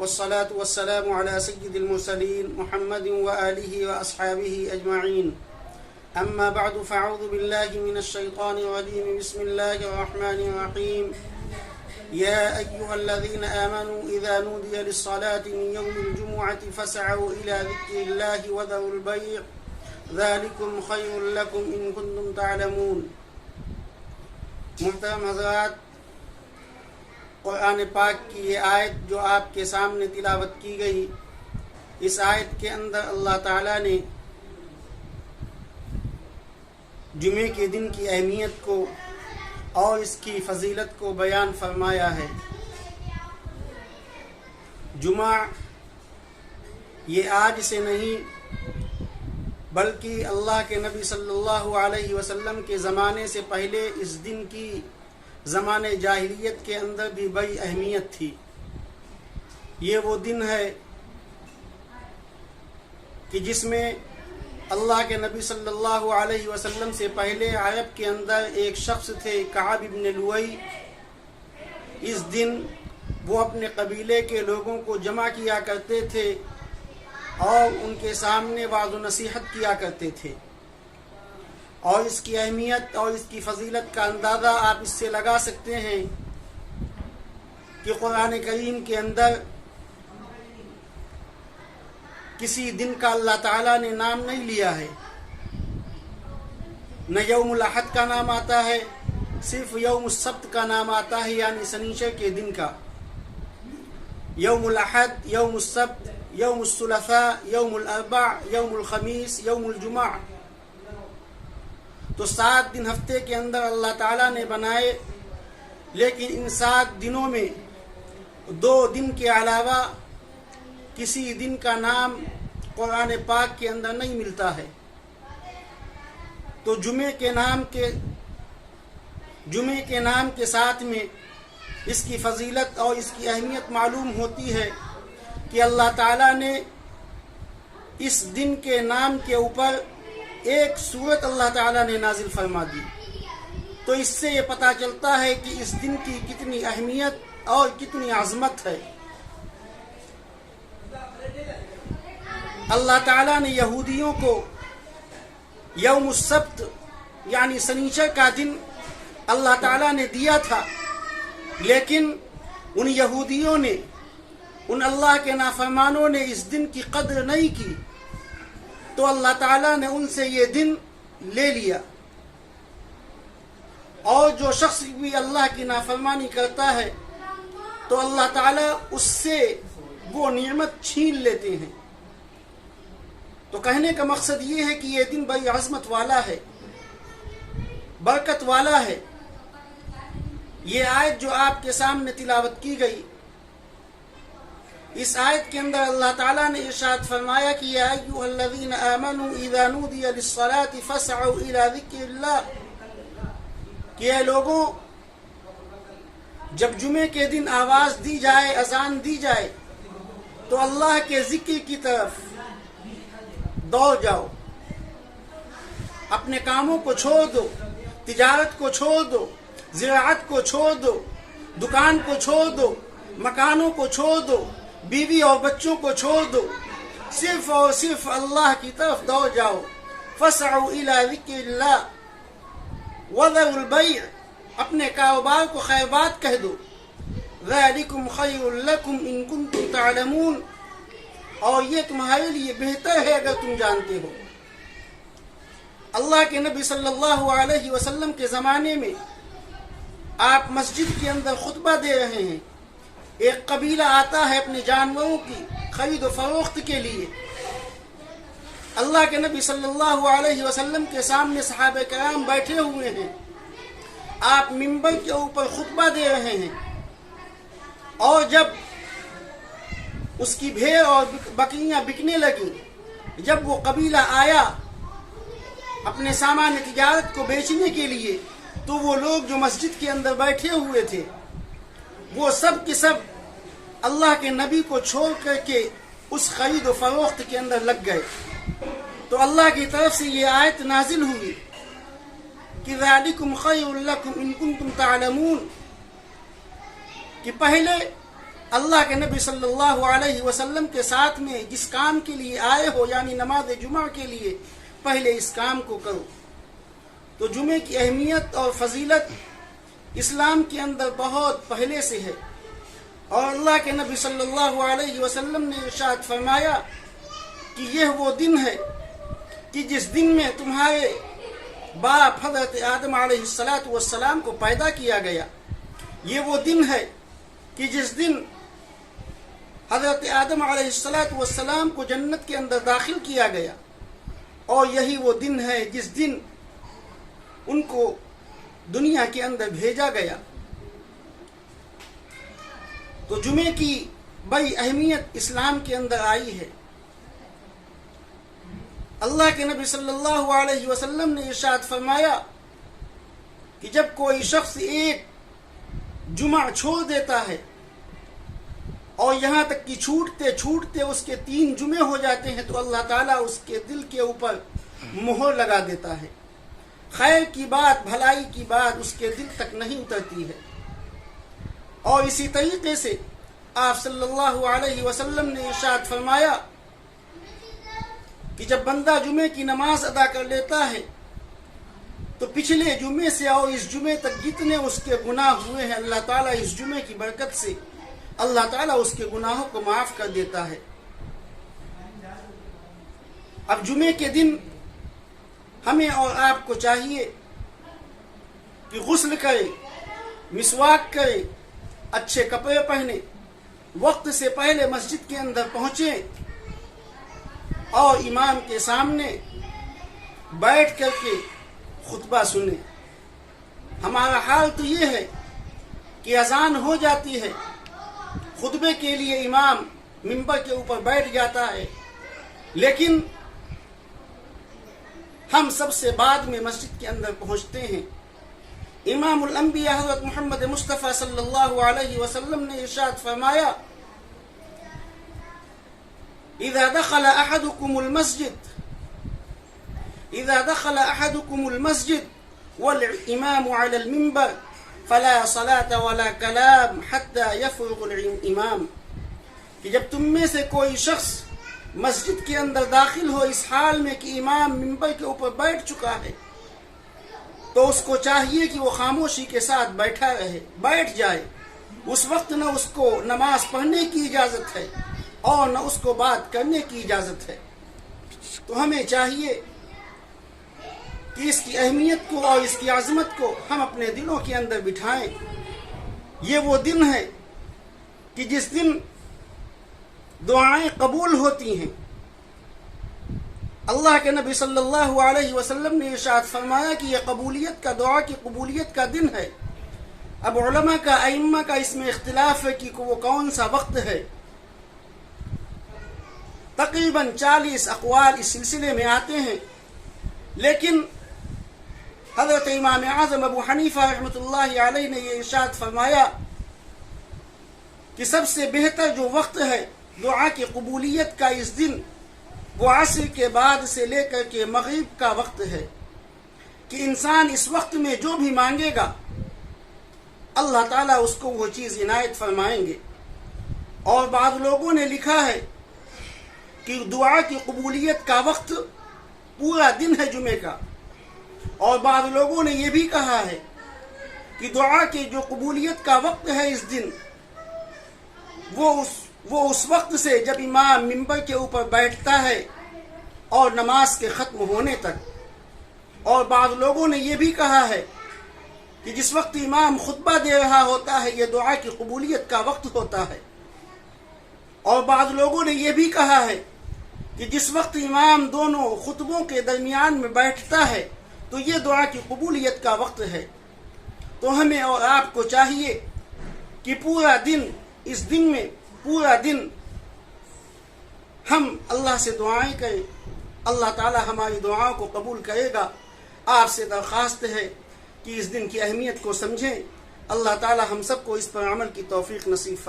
والصلاة والسلام على سيد المرسلين محمد وآله وأصحابه أجمعين. أما بعد فأعوذ بالله من الشيطان الرجيم. بسم الله الرحمن الرحيم. يا أيها الذين آمنوا إذا نودي للصلاة من يوم الجمعة فاسعوا إلى ذكر الله وذروا البيع ذلكم خير لكم إن كنتم تعلمون. محترم حضرات، قرآن پاک کی یہ آیت جو آپ کے سامنے تلاوت کی گئی، اس آیت کے اندر اللہ تعالیٰ نے جمعے کے دن کی اہمیت کو اور اس کی فضیلت کو بیان فرمایا ہے. جمعہ یہ آج سے نہیں بلکہ اللہ کے نبی صلی اللہ علیہ وسلم کے زمانے سے پہلے اس دن کی زمانے جاہلیت کے اندر بھی بڑی اہمیت تھی. یہ وہ دن ہے کہ جس میں اللہ کے نبی صلی اللہ علیہ وسلم سے پہلے عرب کے اندر ایک شخص تھے کعب بن لؤی. اس دن وہ اپنے قبیلے کے لوگوں کو جمع کیا کرتے تھے اور ان کے سامنے وعظ و نصیحت کیا کرتے تھے. اور اس کی اہمیت اور اس کی فضیلت کا اندازہ آپ اس سے لگا سکتے ہیں کہ قرآن کریم کے اندر کسی دن کا اللہ تعالیٰ نے نام نہیں لیا ہے. نہ یوم الاحد کا نام آتا ہے، صرف یوم السبت کا نام آتا ہے، یعنی سنیچر کے دن کا. یوم الاحد، یوم السبت، یوم الثلاثاء، یوم الاربع، یوم الخمیس، یوم الجمعہ. تو 7 دن ہفتے کے اندر اللہ تعالیٰ نے بنائے، لیکن ان 7 دنوں میں 2 دن کے علاوہ کسی دن کا نام قرآن پاک کے اندر نہیں ملتا ہے. تو جمعے کے نام کے ساتھ میں اس کی فضیلت اور اس کی اہمیت معلوم ہوتی ہے کہ اللہ تعالیٰ نے اس دن کے نام کے اوپر ایک سورت اللہ تعالیٰ نے نازل فرما دی. تو اس سے یہ پتہ چلتا ہے کہ اس دن کی کتنی اہمیت اور کتنی عظمت ہے. اللہ تعالیٰ نے یہودیوں کو یوم السبت یعنی سنیچر کا دن اللہ تعالیٰ نے دیا تھا، لیکن ان یہودیوں نے، ان اللہ کے نافرمانوں نے اس دن کی قدر نہیں کی، تو اللہ تعالیٰ نے ان سے یہ دن لے لیا. اور جو شخص بھی اللہ کی نافرمانی کرتا ہے تو اللہ تعالیٰ اس سے وہ نعمت چھین لیتے ہیں. تو کہنے کا مقصد یہ ہے کہ یہ دن بڑی عظمت والا ہے، برکت والا ہے. یہ آیت جو آپ کے سامنے تلاوت کی گئی، اس آیت کے اندر اللہ تعالیٰ نے ارشاد فرمایا کہ یا ایھا الذین آمنوا اذا نودی للصلاة فاسعوا الی ذکر اللہ، کہ اے لوگوں، جب جمعے کے دن آواز دی جائے، اذان دی جائے، تو اللہ کے ذکر کی طرف دوڑ جاؤ. اپنے کاموں کو چھوڑ دو، تجارت کو چھوڑ دو، زراعت کو چھوڑ دو، دکان کو چھوڑ دو، مکانوں کو چھوڑ دو، بیوی اور بچوں کو چھوڑ دو، صرف اور صرف اللہ کی طرف دوڑ جاؤ. فاسعوا الی ذکر اللہ وذروا البیع، اپنے کاروبار کو خیر بات کہہ دو. ذالکم خیر لکم ان کنتم تعلمون، اور یہ تمہارے لیے بہتر ہے اگر تم جانتے ہو. اللہ کے نبی صلی اللہ علیہ وسلم کے زمانے میں آپ مسجد کے اندر خطبہ دے رہے ہیں. ایک قبیلہ آتا ہے اپنے جانوروں کی خرید و فروخت کے لیے. اللہ کے نبی صلی اللہ علیہ وسلم کے سامنے صحابہ کرام بیٹھے ہوئے ہیں. آپ منبر کے اوپر خطبہ دے رہے ہیں، اور جب اس کی بھیڑ اور بکریاں بکنے لگیں، جب وہ قبیلہ آیا اپنے سامان تجارت کو بیچنے کے لیے، تو وہ لوگ جو مسجد کے اندر بیٹھے ہوئے تھے وہ سب کے سب اللہ کے نبی کو چھوڑ کر کے اس خرید و فروخت کے اندر لگ گئے. تو اللہ کی طرف سے یہ آیت نازل ہوئی کہ ذالکم خیر لکم ان کنتم تعلمون، کہ پہلے اللہ کے نبی صلی اللہ علیہ وسلم کے ساتھ میں جس کام کے لیے آئے ہو یعنی نماز جمعہ کے لیے پہلے اس کام کو کرو۔ تو جمعے کی اہمیت اور فضیلت اسلام کے اندر بہت پہلے سے ہے، اور اللہ کے نبی صلی اللہ علیہ وسلم نے ارشاد فرمایا کہ یہ وہ دن ہے کہ جس دن میں تمہارے باپ حضرت آدم علیہ السلام کو پیدا کیا گیا، یہ وہ دن ہے کہ جس دن حضرت آدم علیہ السلام کو جنت کے اندر داخل کیا گیا، اور یہی وہ دن ہے جس دن ان کو دنیا کے اندر بھیجا گیا۔ تو جمعے کی بڑی اہمیت اسلام کے اندر آئی ہے۔ اللہ کے نبی صلی اللہ علیہ وسلم نے ارشاد فرمایا کہ جب کوئی شخص ایک جمعہ چھوڑ دیتا ہے اور یہاں تک کہ چھوٹتے چھوٹتے اس کے 3 جمعے ہو جاتے ہیں تو اللہ تعالیٰ اس کے دل کے اوپر مہر لگا دیتا ہے، خیر کی بات بھلائی کی بات اس کے دل تک نہیں اترتی ہے۔ اور اسی طریقے سے آپ صلی اللہ علیہ وسلم نے ارشاد فرمایا کہ جب بندہ جمعے کی نماز ادا کر لیتا ہے تو پچھلے جمعے سے اور اس جمعے تک جتنے اس کے گناہ ہوئے ہیں اللہ تعالیٰ اس جمعے کی برکت سے اللہ تعالیٰ اس کے گناہوں کو معاف کر دیتا ہے۔ اب جمعے کے دن ہمیں اور آپ کو چاہیے کہ غسل کرے، مسواک کرے، اچھے کپڑے پہنے، وقت سے پہلے مسجد کے اندر پہنچیں اور امام کے سامنے بیٹھ کر کے خطبہ سنیں۔ ہمارا حال تو یہ ہے کہ اذان ہو جاتی ہے، خطبے کے لیے امام منبر کے اوپر بیٹھ جاتا ہے، لیکن ہم سب سے بعد میں مسجد کے اندر پہنچتے ہیں۔ امام الانبیاء حضرت محمد مصطفیٰ صلی اللہ علیہ وسلم نے ارشاد فرمایا اذا دخل احدكم المسجد والامام على المنبر فلا صلاة ولا كلام حتى يفرغ الامام، کہ جب تم میں سے کوئی شخص مسجد کے اندر داخل ہو اس حال میں کہ امام منبر کے اوپر بیٹھ چکا ہے تو اس کو چاہیے کہ وہ خاموشی کے ساتھ بیٹھا رہے، بیٹھ جائے۔ اس وقت نہ اس کو نماز پڑھنے کی اجازت ہے اور نہ اس کو بات کرنے کی اجازت ہے۔ تو ہمیں چاہیے کہ اس کی اہمیت کو اور اس کی عظمت کو ہم اپنے دلوں کے اندر بٹھائیں۔ یہ وہ دن ہے کہ جس دن دعائیں قبول ہوتی ہیں۔ اللہ کے نبی صلی اللہ علیہ وسلم نے ارشاد فرمایا کہ یہ قبولیت کا دعا کی قبولیت کا دن ہے۔ اب علماء کا ائمہ کا اس میں اختلاف ہے کہ وہ کون سا وقت ہے۔ تقریباً 40 اقوال اس سلسلے میں آتے ہیں، لیکن حضرت امام اعظم ابو حنیفہ رحمۃ اللہ علیہ نے یہ ارشاد فرمایا کہ سب سے بہتر جو وقت ہے دعا کی قبولیت کا اس دن وہ عصر کے بعد سے لے کر کے مغرب کا وقت ہے، کہ انسان اس وقت میں جو بھی مانگے گا اللہ تعالیٰ اس کو وہ چیز عنایت فرمائیں گے۔ اور بعض لوگوں نے لکھا ہے کہ دعا کی قبولیت کا وقت پورا دن ہے جمعے کا، اور بعض لوگوں نے یہ بھی کہا ہے کہ دعا کی جو قبولیت کا وقت ہے اس دن وہ اس وقت سے جب امام منبر کے اوپر بیٹھتا ہے اور نماز کے ختم ہونے تک۔ اور بعض لوگوں نے یہ بھی کہا ہے کہ جس وقت امام خطبہ دے رہا ہوتا ہے یہ دعا کی قبولیت کا وقت ہوتا ہے۔ اور بعض لوگوں نے یہ بھی کہا ہے کہ جس وقت امام دونوں خطبوں کے درمیان میں بیٹھتا ہے تو یہ دعا کی قبولیت کا وقت ہے۔ تو ہمیں اور آپ کو چاہیے کہ پورا دن اس دن میں پورا دن ہم اللہ سے دعائیں کریں، اللہ تعالی ہماری دعاؤں کو قبول کرے گا۔ آپ سے درخواست ہے کہ اس دن کی اہمیت کو سمجھیں۔ اللہ تعالی ہم سب کو اس پر عمل کی توفیق نصیب فرمائے۔